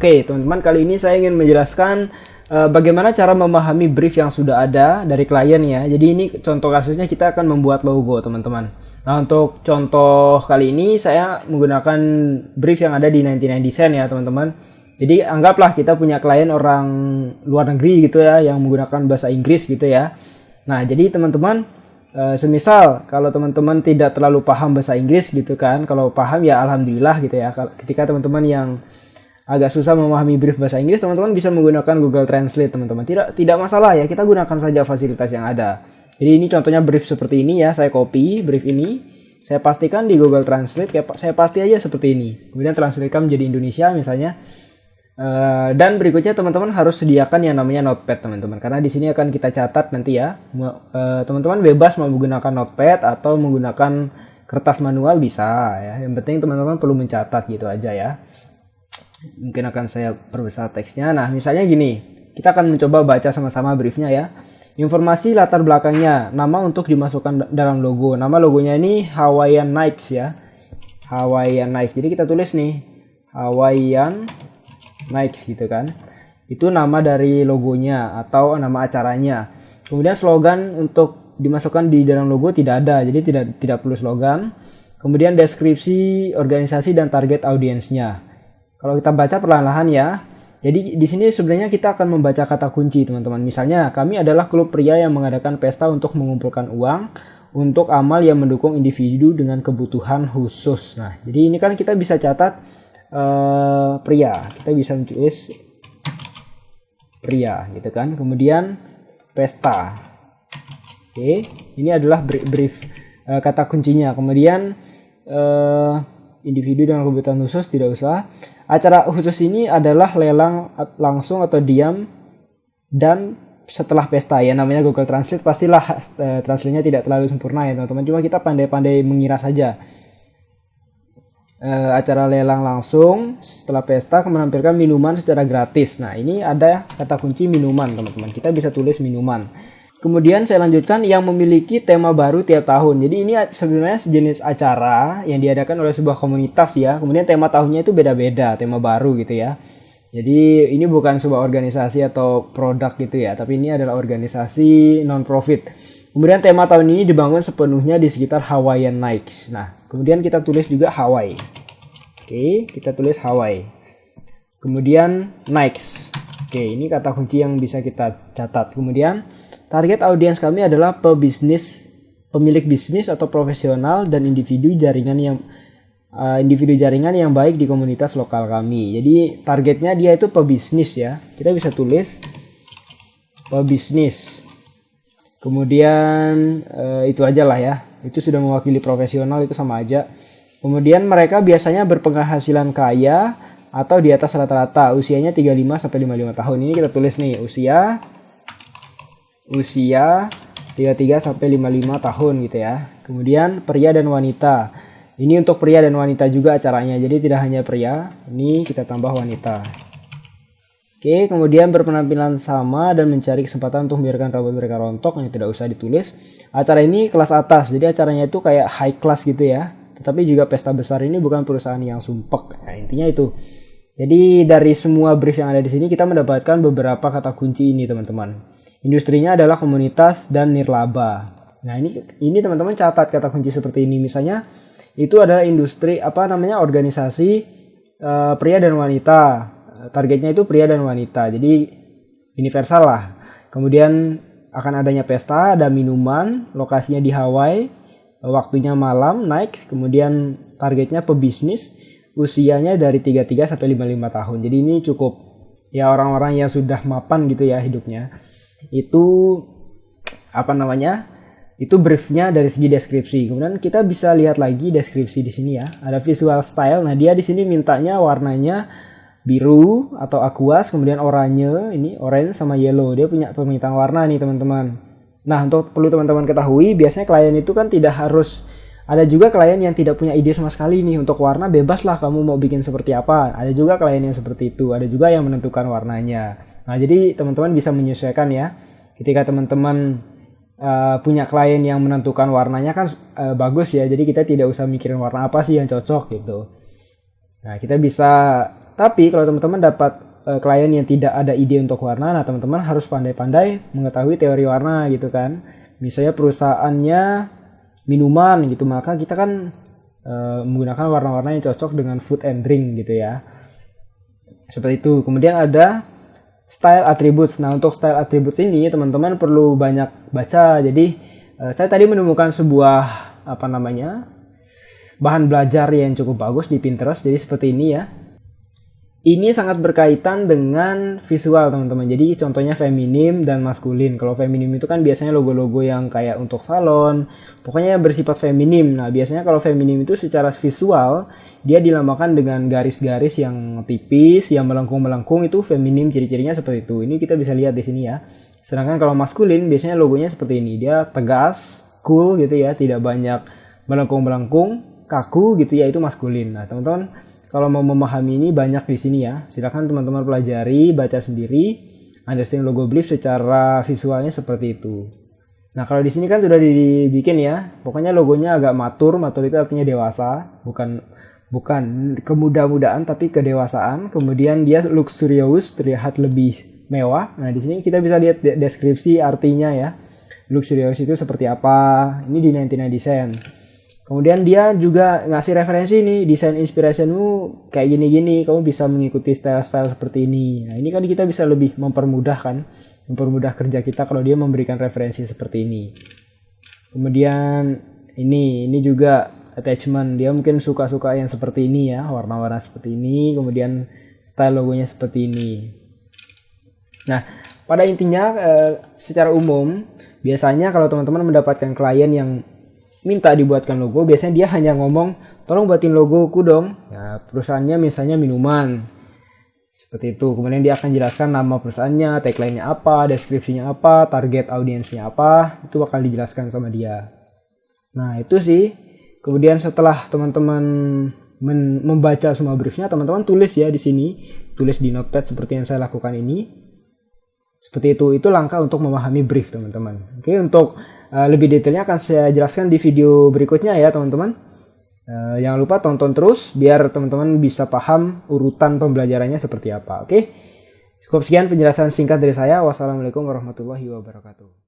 Oke, teman-teman, kali ini saya ingin menjelaskan bagaimana cara memahami brief yang sudah ada dari klien ya. Jadi ini contoh kasusnya kita akan membuat logo, teman-teman. Nah, untuk contoh kali ini saya menggunakan brief yang ada di 99 Design ya, teman-teman. Jadi anggaplah kita punya klien orang luar negeri gitu ya, yang menggunakan bahasa Inggris gitu ya. Nah, jadi teman-teman, semisal kalau teman-teman tidak terlalu paham bahasa Inggris gitu kan, kalau paham ya alhamdulillah gitu ya. Ketika teman-teman yang agak susah memahami brief bahasa Inggris, teman-teman bisa menggunakan Google Translate, teman-teman. Tidak masalah ya, kita gunakan saja fasilitas yang ada. Jadi ini contohnya brief seperti ini ya, saya copy brief ini, saya pastikan di Google Translate, saya pasti aja seperti ini. Kemudian translatekan menjadi Indonesia misalnya. Dan berikutnya teman-teman harus sediakan yang namanya notepad, teman-teman, karena di sini akan kita catat nanti ya. Teman-teman bebas mau menggunakan notepad atau menggunakan kertas manual bisa ya. Yang penting teman-teman perlu mencatat gitu aja ya. Mungkin akan saya perbesar teksnya. Nah, misalnya gini, kita akan mencoba baca sama-sama briefnya ya. Informasi latar belakangnya, nama untuk dimasukkan dalam logo. Nama logonya ini Hawaiian Nights ya, Hawaiian Nights. Jadi kita tulis nih Hawaiian Nights gitu kan. Itu nama dari logonya atau nama acaranya. Kemudian slogan untuk dimasukkan di dalam logo tidak ada, jadi tidak perlu slogan. Kemudian deskripsi organisasi dan target audiensnya. Kalau kita baca perlahan-lahan ya. Jadi di sini sebenarnya kita akan membaca kata kunci, teman-teman. Misalnya, kami adalah klub pria yang mengadakan pesta untuk mengumpulkan uang untuk amal yang mendukung individu dengan kebutuhan khusus. Nah, jadi ini kan kita bisa catat pria. Kita bisa menulis pria gitu kan. Kemudian pesta. Oke, ini adalah brief kata kuncinya. Kemudian individu dengan kebutuhan khusus tidak usah. Acara khusus ini adalah lelang langsung atau diam dan setelah pesta ya, namanya Google Translate pastilah translate-nya tidak terlalu sempurna ya teman-teman, cuma kita pandai-pandai mengira saja. Acara lelang langsung setelah pesta menampilkan minuman secara gratis. Nah, ini ada kata kunci minuman, teman-teman, kita bisa tulis minuman. Kemudian saya lanjutkan yang memiliki tema baru tiap tahun. Jadi ini sebenarnya sejenis acara yang diadakan oleh sebuah komunitas ya. Kemudian tema tahunnya itu beda-beda, tema baru gitu ya. Jadi ini bukan sebuah organisasi atau produk gitu ya, tapi ini adalah organisasi non-profit. Kemudian tema tahun ini dibangun sepenuhnya di sekitar Hawaiian Nights. Nah, kemudian kita tulis juga Hawaii. Oke, kita tulis Hawaii. Kemudian Nights. Oke, ini kata kunci yang bisa kita catat. Kemudian target audiens kami adalah pemilik bisnis atau profesional dan individu jaringan yang baik di komunitas lokal kami. Jadi targetnya dia itu pebisnis ya. Kita bisa tulis pebisnis. Kemudian itu aja lah ya. Itu sudah mewakili profesional, itu sama aja. Kemudian mereka biasanya berpenghasilan kaya atau di atas rata-rata. Usianya 35 sampai 55 tahun. Ini kita tulis nih usia 33 sampai 55 tahun gitu ya. Kemudian pria dan wanita. Ini untuk pria dan wanita juga acaranya. Jadi tidak hanya pria, ini kita tambah wanita. Oke, kemudian berpenampilan sama dan mencari kesempatan untuk membiarkan rambut mereka rontok, yang tidak usah ditulis. Acara ini kelas atas. Jadi acaranya itu kayak high class gitu ya. Tetapi juga pesta besar ini bukan perusahaan yang sumpek. Nah, intinya itu. Jadi dari semua brief yang ada di sini kita mendapatkan beberapa kata kunci ini, teman-teman. Industrinya adalah komunitas dan nirlaba. Nah, ini teman-teman catat kata kunci seperti ini. Misalnya itu adalah industri organisasi pria dan wanita. Targetnya itu pria dan wanita. Jadi universal lah. Kemudian akan adanya pesta, ada minuman, lokasinya di Hawaii, waktunya malam, naik. Kemudian targetnya pebisnis, usianya dari 33 sampai 55 tahun. Jadi ini cukup ya orang-orang yang sudah mapan gitu ya hidupnya. Itu itu briefnya dari segi deskripsi. Kemudian kita bisa lihat lagi deskripsi di sini ya. Ada visual style. Nah, dia di sini mintanya warnanya biru atau aquas, kemudian oranye, ini orange sama yellow. Dia punya permintaan warna nih, teman-teman. Nah, untuk perlu teman-teman ketahui, biasanya klien itu kan tidak harus, ada juga klien yang tidak punya ide sama sekali nih untuk warna, bebas lah kamu mau bikin seperti apa. Ada juga klien yang seperti itu. Ada juga yang menentukan warnanya. Nah, jadi teman-teman bisa menyesuaikan ya. Ketika teman-teman punya klien yang menentukan warnanya kan bagus ya. Jadi kita tidak usah mikirin warna apa sih yang cocok gitu. Nah, kita bisa, tapi kalau teman-teman dapat klien yang tidak ada ide untuk warna, nah teman-teman harus pandai-pandai mengetahui teori warna gitu kan. Misalnya perusahaannya minuman gitu, maka kita kan menggunakan warna-warna yang cocok dengan food and drink gitu ya. Seperti itu. Kemudian ada style attributes. Nah, untuk style attributes ini teman-teman perlu banyak baca. Jadi saya tadi menemukan sebuah bahan belajar yang cukup bagus di Pinterest. Jadi seperti ini ya. Ini sangat berkaitan dengan visual teman-teman. Jadi contohnya feminim dan maskulin. Kalau feminim itu kan biasanya logo-logo yang kayak untuk salon, pokoknya bersifat feminim. Nah, biasanya kalau feminim itu secara visual dia dilambangkan dengan garis-garis yang tipis, yang melengkung-melengkung, itu feminim, ciri-cirinya seperti itu. Ini kita bisa lihat di sini ya. Sedangkan kalau maskulin biasanya logonya seperti ini. Dia tegas, cool gitu ya, tidak banyak melengkung-melengkung, kaku gitu ya, itu maskulin. Nah, teman-teman kalau mau memahami ini banyak di sini ya. Silakan teman-teman pelajari, baca sendiri, understand logo brief secara visualnya seperti itu. Nah, kalau di sini kan sudah dibikin ya. Pokoknya logonya agak matur. Matur itu artinya dewasa, bukan kemudah-mudahan tapi kedewasaan. Kemudian dia luxurious, terlihat lebih mewah. Nah, di sini kita bisa lihat deskripsi artinya ya. Luxurious itu seperti apa? Ini di 99 Design. Kemudian dia juga ngasih referensi nih, desain inspirationmu kayak gini-gini, kamu bisa mengikuti style-style seperti ini. Nah, ini kan kita bisa lebih mempermudah kerja kita kalau dia memberikan referensi seperti ini. Kemudian ini juga attachment, dia mungkin suka-suka yang seperti ini ya, warna-warna seperti ini, kemudian style logonya seperti ini. Nah, pada intinya secara umum, biasanya kalau teman-teman mendapatkan klien yang minta dibuatkan logo, biasanya dia hanya ngomong, tolong buatin logoku dong. Ya, perusahaannya misalnya minuman. Seperti itu. Kemudian dia akan jelaskan nama perusahaannya, tagline-nya apa, deskripsinya apa, target audiensnya apa, itu bakal dijelaskan sama dia. Nah, itu sih. Kemudian setelah teman-teman membaca semua briefnya, teman-teman tulis ya di sini, tulis di notepad seperti yang saya lakukan ini. Seperti itu langkah untuk memahami brief teman-teman. Oke, untuk lebih detailnya akan saya jelaskan di video berikutnya ya teman-teman. Jangan lupa tonton terus biar teman-teman bisa paham urutan pembelajarannya seperti apa. Oke, cukup sekian penjelasan singkat dari saya. Wassalamualaikum warahmatullahi wabarakatuh.